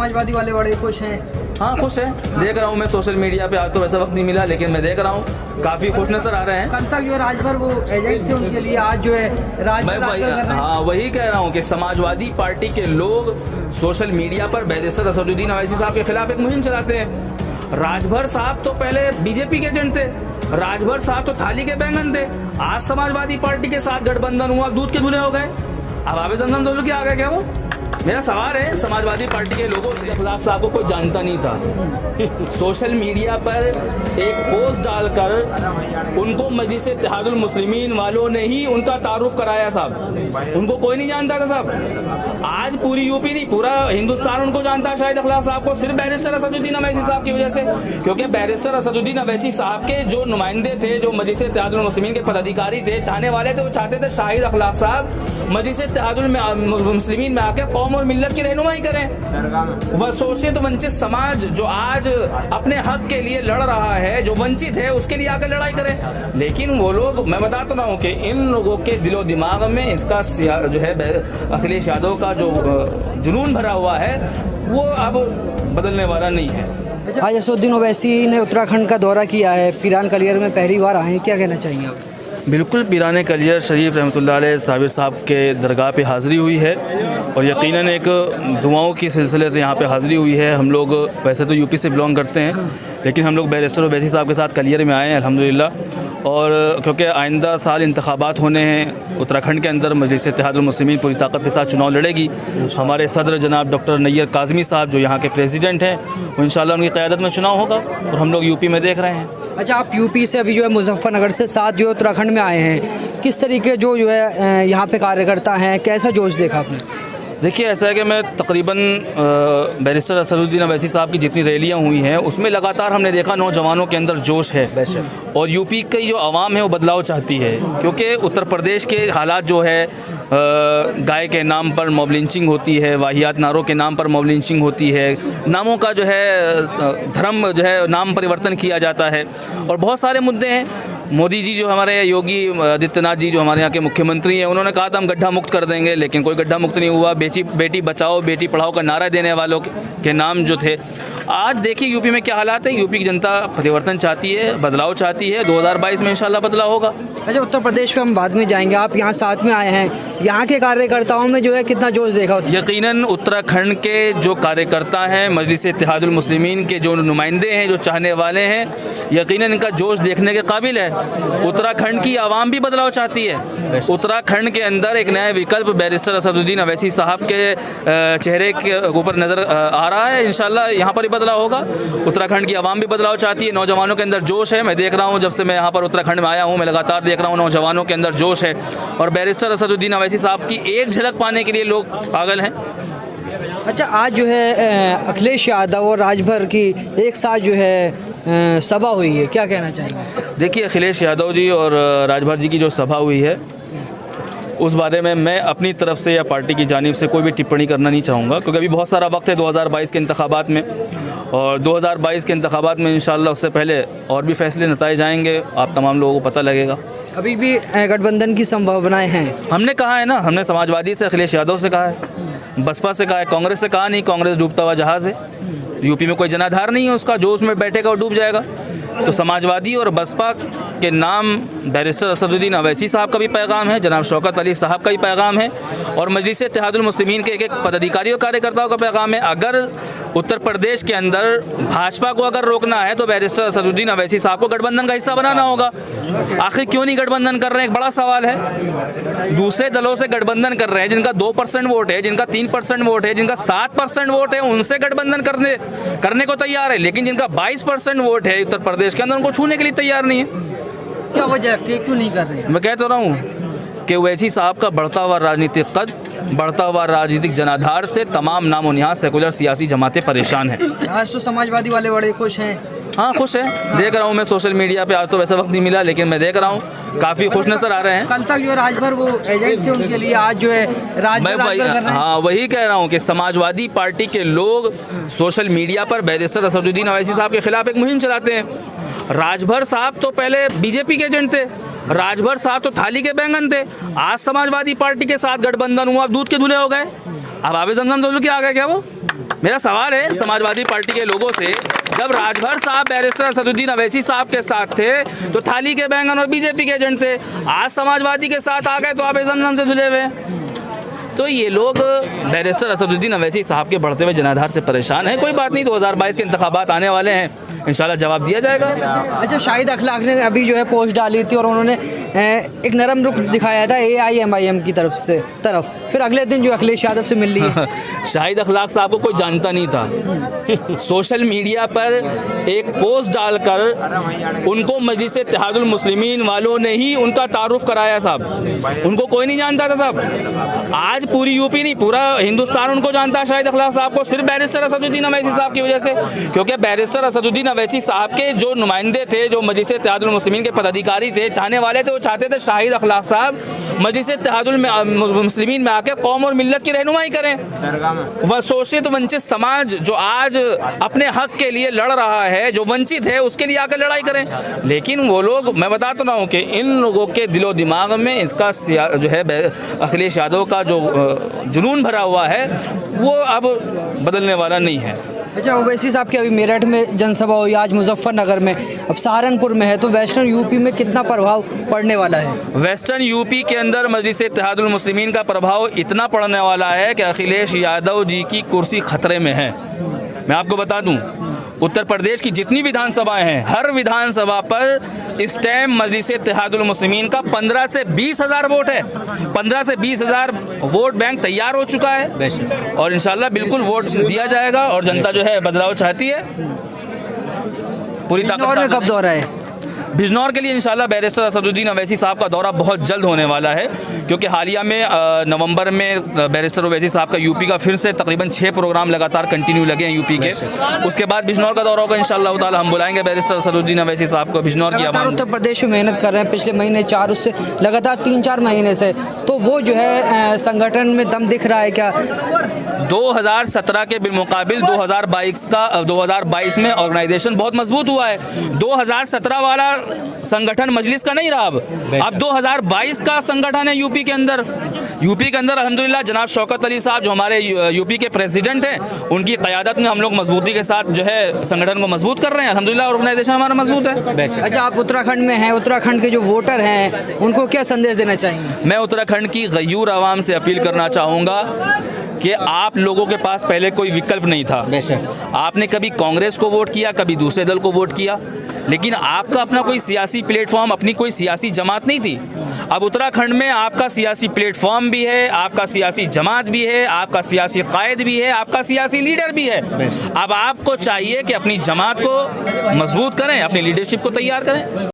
समाजवादी वाले बड़े खुश हैं। हाँ खुश है, देख रहा हूँ मैं सोशल मीडिया पे। आज तो वैसा वक्त नहीं मिला, लेकिन मैं देख रहा हूँ काफ़ी खुश नजर आ रहे हैं। कल तक जो है राजभर वो एजेंट थे उनके लिए, आज जो है हाँ वही कह रहा हूँ कि समाजवादी पार्टी के लोग सोशल मीडिया पर बैरिस्टर असदुद्दीन अवैसी साहब के खिलाफ एक मुहिम चलाते हैं। राजभर साहब तो पहले बीजेपी के एजेंट थे, राजभर साहब तो थाली के बैंगन थे। आज समाजवादी पार्टी के साथ गठबंधन हुआ, दूध के धुले हो गए। अब आबे जमजम दोनों के आ गए क्या वो? मेरा सवाल है समाजवादी पार्टी के लोगों से, अखलाक साहब को कोई जानता नहीं था। सोशल मीडिया पर एक पोस्ट डालकर उनको मजलिस इत्तेहादुल मुस्लिमीन वालों ने ही उनका तारुफ कराया साहब। उनको कोई नहीं जानता था साहब। आज पूरी यूपी नहीं, पूरा हिंदुस्तान उनको जानता है शायद अखलाक साहब को, सिर्फ बैरिस्टर असदुद्दीन अवैसी साहब की वजह से। क्योंकि बैरिस्टर असदुद्दीन अवैसी साहब के जो नुमाइंदे थे, जो मजलिस इत्तेहादुल मुस्लिमीन के पदाधिकारी थे, चाहने वाले थे, वो चाहते थे शाहिद अखलाक साहब मजलिस इत्तेहादुल मुस्लिमीन में आके कौम और मिल्लत की रहनुमाई करें। वह शोषित वंचित समाज जो आज अपने हक के लिए लड़ रहा है, जो वंचित है, उसके लिए आकर लड़ाई करें। लेकिन वो लोग, मैं बताता रहा हूँ कि इन लोगों के दिलो दिमाग में इसका जो है अखिलेश यादव का जो जुनून भरा हुआ है वो अब बदलने वाला नहीं है। आज असदुद्दीन ओवैसी ने उत्तराखंड का दौरा किया है, पीरान कलियर में पहली बार आए हैं, क्या कहना चाहेंगे आप? बिल्कुल, पीरान कलियर शरीफ रहमतुल्लाह अलैह साबिर साहब के दरगाह पे हाज़िरी हुई है और यकीनन एक दुआओं के सिलसिले से यहाँ पे हाज़िरी हुई है। हम लोग वैसे तो यूपी से बिलोंग करते हैं, लेकिन हम लोग बैरिस्टर ओवैसी साहब के साथ कलियर में आए हैं अल्हम्दुलिल्लाह। और क्योंकि आइंदा साल इंतखाबात होने हैं उत्तराखंड के अंदर, मजलिस इत्तेहादुल मुस्लिमीन पूरी ताकत के साथ चुनाव लड़ेगी। हमारे सदर जनाब डॉक्टर नैयर काज़मी साहब जो यहाँ के प्रेसिडेंट हैं, वो इंशाल्लाह उनकी क़यादत में चुनाव होगा और हम लोग यूपी में देख रहे हैं। अच्छा, आप यूपी से अभी जो है मुजफ्फरनगर से साथ जो है उत्तराखंड में आए हैं, किस तरीके जो है यहाँ पे कार्यकर्ता हैं, कैसा जोश देखा आपने? देखिए, ऐसा है कि मैं तकरीबन बैरिस्टर असदुद्दीन अवैसी साहब की जितनी रैलियाँ हुई हैं उसमें लगातार हमने देखा नौजवानों के अंदर जोश है और यूपी की जो आवाम है वो बदलाव चाहती है। क्योंकि उत्तर प्रदेश के हालात जो है, गाय के नाम पर मॉब लिंचिंग होती है, वाहियात नारों के नाम पर मॉब लिंचिंग होती है, नामों का जो है धर्म जो है नाम परिवर्तन किया जाता है और बहुत सारे मुद्दे हैं। मोदी जी जो हमारे योगी आदित्यनाथ जी जो हमारे यहाँ के मुख्यमंत्री हैं, उन्होंने कहा था हम गड्ढा मुक्त कर देंगे, लेकिन कोई गड्ढा मुक्त नहीं हुआ। बेटी बचाओ बेटी पढ़ाओ का नारा देने वालों के नाम जो थे, आज देखिए यूपी में क्या हालात है। यूपी की जनता परिवर्तन चाहती है, बदलाव चाहती है। 2022 में इंशाल्लाह बदलाव होगा। अच्छा, उत्तर प्रदेश पे हम बाद में जाएंगे, आप यहाँ साथ में आए हैं, यहाँ के कार्यकर्ताओं में जो है कितना जोश देखा? यकीनन उत्तराखंड के जो कार्यकर्ता हैं, मजलिस इत्तेहादुल मुस्लिमीन के जो नुमाइंदे हैं, जो चाहने वाले हैं, यकीनन इनका जोश देखने के काबिल है। उत्तराखंड की आवाम भी बदलाव चाहती है। उत्तराखंड के अंदर एक नया विकल्प बैरिस्टर असदुद्दीन अवैसी साहब के चेहरे के ऊपर नज़र आ रहा है। इंशाल्लाह यहाँ पर ही बदलाव होगा। उत्तराखंड की आवाम भी बदलाव चाहती है, नौजवानों के अंदर जोश है। मैं देख रहा हूँ, जब से मैं यहाँ पर उत्तराखंड में आया हूँ, मैं लगातार देख रहा हूँ नौजवानों के अंदर जोश है और बैरिस्टर असदुद्दीन अवैसी साहब की एक झलक पाने के लिए लोग पागल हैं। अच्छा, आज जो है अखिलेश यादव और राजभर की एक साथ जो है सभा हुई है, क्या कहना चाहेंगे? देखिए, अखिलेश यादव जी और राजभर जी की जो सभा हुई है उस बारे में मैं अपनी तरफ से या पार्टी की जानिब से कोई भी टिप्पणी करना नहीं चाहूँगा, क्योंकि अभी बहुत सारा वक्त है 2022 के इंतखाबात में और 2022 के इंतखाबात में इंशाल्लाह उससे पहले और भी फैसले नताए जाएंगे, आप तमाम लोगों को पता लगेगा। अभी भी गठबंधन की संभावनाएं हैं। हमने कहा है ना, हमने समाजवादी से अखिलेश यादव से कहा है, बसपा से कहा है, कांग्रेस से कहा नहीं। कांग्रेस डूबता हुआ जहाज़ है, यूपी में कोई जनाधार नहीं है उसका, जो उसमें बैठेगा वो डूब जाएगा। तो समाजवादी और बसपा के नाम बैरिस्टर असदुद्दीन अवैसी साहब का भी पैगाम है, जनाब शौकत अली साहब का भी पैगाम है और मजलिस इत्तेहादुल मुस्लिमीन के एक पदाधिकारियों कार्यकर्ताओं का पैगाम है। अगर उत्तर प्रदेश के अंदर भाजपा को अगर रोकना है तो बैरिस्टर असदुद्दीन अवैसी साहब को गठबंधन का हिस्सा बनाना होगा। आखिर क्यों नहीं गठबंधन कर रहे हैं, एक बड़ा सवाल है। दूसरे दलों से गठबंधन कर रहे हैं, जिनका 2% वोट है, जिनका 3% वोट है, जिनका 7% वोट है, उनसे गठबंधन करने को तैयार है, लेकिन जिनका 22% वोट है उत्तर प्रदेश के अंदर, उनको छूने के लिए तैयार नहीं है। क्या वजह, क्यों नहीं कर रहे? मैं कहता रहा हूँ कि ओवैसी साहब का बढ़ता हुआ राजनीतिक कद, बढ़ता हुआ राजनीतिक जनाधार से तमाम नामो निहाद सेकुलर सियासी जमातें परेशान हैं। आज तो समाजवादी वाले बड़े खुश हैं। हाँ खुश है, देख रहा हूँ मैं सोशल मीडिया पे। आज तो वैसा वक्त नहीं मिला, लेकिन मैं देख रहा हूँ काफ़ी खुश नजर आ रहे हैं। कल तक जो राजभर वो एजेंट थे उनके लिए, आज जो है हाँ वही कह रहा हूँ कि समाजवादी पार्टी के लोग सोशल मीडिया पर बैरिस्टर असदुद्दीन अवैसी साहब के खिलाफ एक मुहिम चलाते हैं। राजभर साहब तो पहले बीजेपी के एजेंट थे, राजभर साहब तो थाली के बैंगन थे। आज समाजवादी पार्टी के साथ गठबंधन हुआ, दूध के धुले हो गए। अब आबे जमजम दोनों के आ गए क्या वो? मेरा सवाल है समाजवादी पार्टी के लोगों से, जब राजभर साहब बैरिस्टर असदुद्दीन अवैसी साहब के साथ थे तो थाली के बैंगन और बीजेपी के एजेंट थे, आज समाजवादी के साथ आ गए तो आप जमजम से धुले हुए। तो ये लोग बैरिस्टर असदुद्दीन अवैसी साहब के बढ़ते हुए जनाधार से परेशान हैं। कोई बात नहीं, 2022 के इंतखाबात आने वाले हैं, इंशाल्लाह जवाब दिया जाएगा। अच्छा, शाहिद अखलाक ने अभी जो है पोस्ट डाली थी और उन्होंने एक नरम रुख दिखाया था AIMIM की तरफ, फिर अगले दिन जो अखिलेश यादव से मिल ली है। शाहिद अखलाक साहब को कोई जानता नहीं था। सोशल मीडिया पर एक पोस्ट डालकर उनको मजलिस इत्तेहादुल मुस्लिमीन वालों ने ही उनका तारुफ कराया साहब, उनको कोई नहीं जानता था साहब। आज पूरी यूपी नहीं, पूरा हिंदुस्तान उनको जानता है शाहिद अखलाक साहब को, सिर्फ बैरिस्टर असदुद्दीन अवैसी साहब की वजह से। क्योंकि बैरिस्टर असदुद्दीन अवैसी साहब के जो नुमाइंदे थे, जो मजलिस इत्तेहादुल मुस्लिमीन के पदाधिकारी थे, चाहने वाले थे, वो चाहते थे शाहिद अखलाक साहब मजलिस इत्तेहादुल मुस्लिमीन में आकर कौम और मिल्लत की रहनुमाई करें। वह शोषित वंचित समाज जो आज अपने हक के लिए लड़ रहा है, जो वंचित है, उसके लिए आकर लड़ाई करें। लेकिन वो लोग, मैं बताता रहा हूँ कि इन लोगों के दिलो दिमाग में इसका जो है अखिलेश यादव का जो जुनून भरा हुआ है वो अब बदलने वाला नहीं है। अच्छा, ओवैसी साहब की अभी मेरठ में जनसभा हुई, आज मुजफ्फरनगर में, अब सहारनपुर में है, तो वेस्टर्न यूपी में कितना प्रभाव पड़ने वाला है? वेस्टर्न यूपी के अंदर मजलिस इत्तेहादुल मुस्लिमीन का प्रभाव इतना पड़ने वाला है कि अखिलेश यादव जी की कुर्सी खतरे में है। मैं आपको बता दूं, उत्तर प्रदेश की जितनी विधानसभाएं हैं, हर विधानसभा पर इस टाइम मजलिस इत्तेहादुल मुस्लिमीन का 15 से 20 हज़ार वोट है। 15 से 20 हज़ार वोट बैंक तैयार हो चुका है और इंशाल्लाह बिल्कुल वोट दिया जाएगा और जनता जो है बदलाव चाहती है पूरी ताकत से। कब दौरा है बिजनौर के लिए? इंशाल्लाह बैरिस्टर असदुद्दीन अवैसी साहब का दौरा बहुत जल्द होने वाला है, क्योंकि हालिया में नवंबर में बैरिस्टर अवैसी साहब का यूपी का फिर से तकरीबन 6 प्रोग्राम लगातार कंटिन्यू लगे हैं यूपी के। उसके बाद बिजनौर का दौरा होगा इंशाल्लाह ताला। हम बुलाएंगे बैरिस्टर असदुद्दीन अवैसी साहब को बिजनौर की आवाम। उत्तर प्रदेश में मेहनत कर रहे हैं पिछले महीने 4 उससे लगातार 3-4 महीने से, तो वो जो है संगठन में दम दिख रहा है क्या? 2017 के बिलमुकाबिल 2022 में ऑर्गेनाइजेशन बहुत मजबूत हुआ है। 2017 वाला संगठन मजलिस का नहीं रहा, अब 2022 का संगठन है यूपी के अंदर। यूपी के अंदर अल्हम्दुलिल्लाह जनाब शौकत अली साहब जो हमारे यूपी के प्रेसिडेंट हैं, उनकी क़यादत में हम लोग मजबूती के साथ जो है संगठन को मजबूत कर रहे हैं। अल्हम्दुलिल्लाह ऑर्गेनाइजेशन हमारा मजबूत है। अच्छा, आप उत्तराखंड में हैं, उत्तराखंड के जो वोटर हैं उनको क्या संदेश देना चाहेंगे? मैं उत्तराखंड की गयूर आवाम से अपील करना चाहूँगा कि आप लोगों के पास पहले कोई विकल्प नहीं था। आपने कभी कांग्रेस को वोट किया, कभी दूसरे दल को वोट किया, लेकिन आपका अपना कोई सियासी प्लेटफॉर्म, अपनी कोई सियासी जमात नहीं थी। अब उत्तराखंड में आपका सियासी प्लेटफॉर्म भी है, आपका सियासी जमात भी है, आपका सियासी कायद भी है, आपका सियासी लीडर भी है। अब आपको चाहिए कि अपनी जमात को मजबूत करें, अपनी लीडरशिप को तैयार करें।